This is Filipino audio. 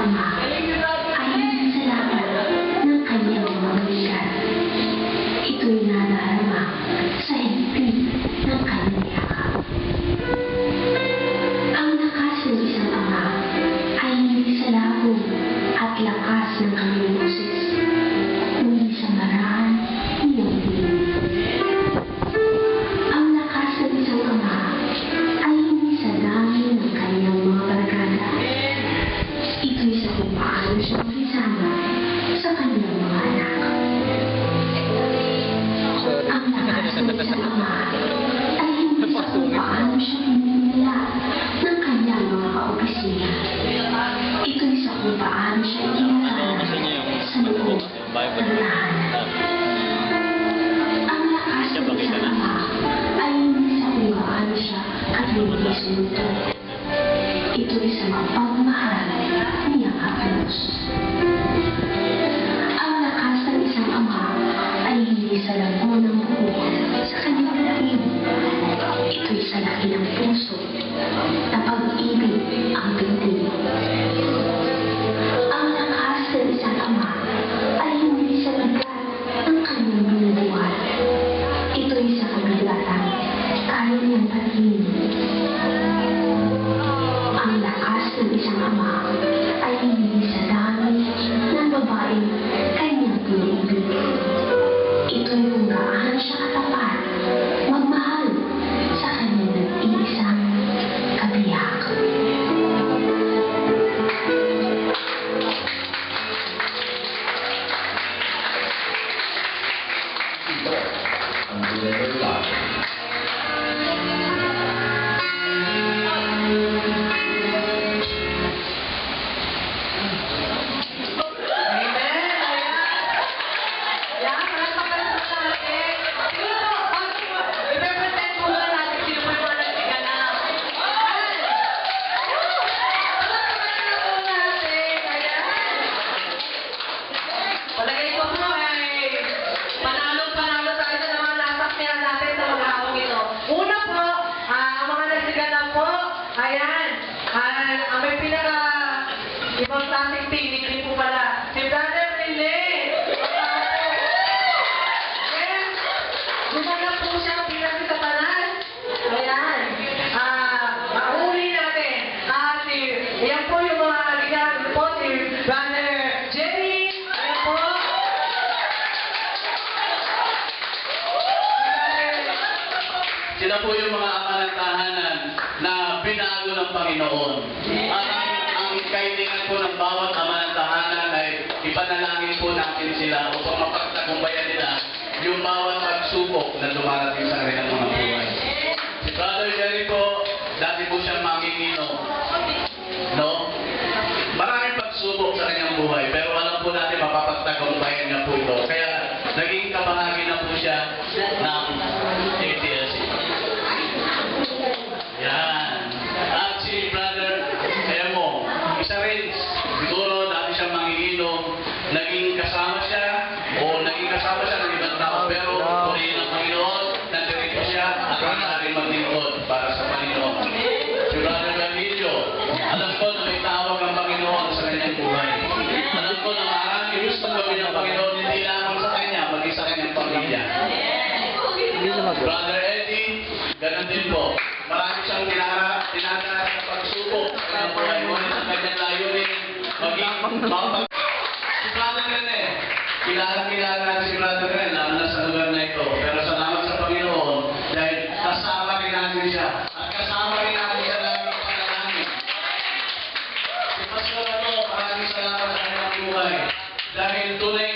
ama ay nagsalamat ng kanyang mga balikat. Ito'y nadarama sa higpit ng kanyang yakap. Ang lakas ng isang ama ay hindi sa labong at lakas ng kanyang boses, kundi sa maraan niyang piling. Ang lakas ng isang ama ay hindi sa dami ng kanyang mga barkada. Ito'y sa kung paano siya makisama sa kanyang mga anak. Ang lakas ng isang ama ay hindi sa kung paano siya pinimula ng kanyang mga kaopisina. Ito'y sa kung paano siya inalagaan sa loob ng tahanan. Ang lakas ng isang ama ay hindi sa kung paano siya kaglinis nito. Ito'y sa mapagmahal niyang haplos. Ang lakas ng isang ama ay hindi sa lago ng buhok sa kanyang daig. Ito'y sa laki ng puso na pag-ibig ang binti. Ang lakas ng isang ama ay hindi sa bigat ng kanyang binubuhat. Ito'y sa kabigatan kaya niyang patingin. Ang lakas ng isang ama ay hindi sa dami ng babaeng kanyang piniibig. Ito'y kung gaano siya katapat magmahal sa kanyang nag-iisang kabiyak. Ito ang Forever Love. Palagay ko po ay panalo-panalo tayo sa mga nasakyan natin sa mga akong ito. Una po, ang mga nagsiganap po, ayan, ang may pinaka ibang klaseng pinili po pala, si Brother Rene. Yes, gumanap po siya bilang sa panan. Ayan, mauli natin. Ayan po yung mga ligaw po, si Brother Jerry. Ayan po. Sila po yung mga ama ng tahanan na binago ng Panginoon. At ang kailangan po ng bawat ama ng tahanan ay ipanalangin po natin sila upang mapagtagumpayan nila yung bawat pagsubok na dumarating sa kanilang mga buhay. Si Brother Jerry po, dati po siyang manginginom. No? Maraming pagsubok sa kanyang buhay, pero alam po natin mapapagtagumpayan niya po ito. Kaya naging kabahagi na po siya ng ATLC. Yan. At si Brother Emo, isa rin, siguro dati siya manginginom, naging kasama siya ng ibang tao, pero purihin ng Panginoon, nandirito siya at maaaring maglingkod para sa Panginoon. Si Brother Benilio, alam ko na may tawag ang Panginoon sa kanyang buhay. Alam ko na maraming gusto gawin ng Panginoon, hindi lamang sa kanya, maging sa kanyang pamilya. Brother Eddie, ganun din po. Marami siyang tinagarap sa pagsubok sa kanyang buhay. Ngunit ang kanyang layunin, maging makapag... Si Brother Rene, kilala natin si Brother Rene, lalo na sa lugar na ito. Pero salamat sa Panginoon, dahil kasama rin natin siya. At kasama rin natin siya lagi sa panalangin. Si Pastor Ano, maraming salamat sa kanyang buhay. Dahil tunay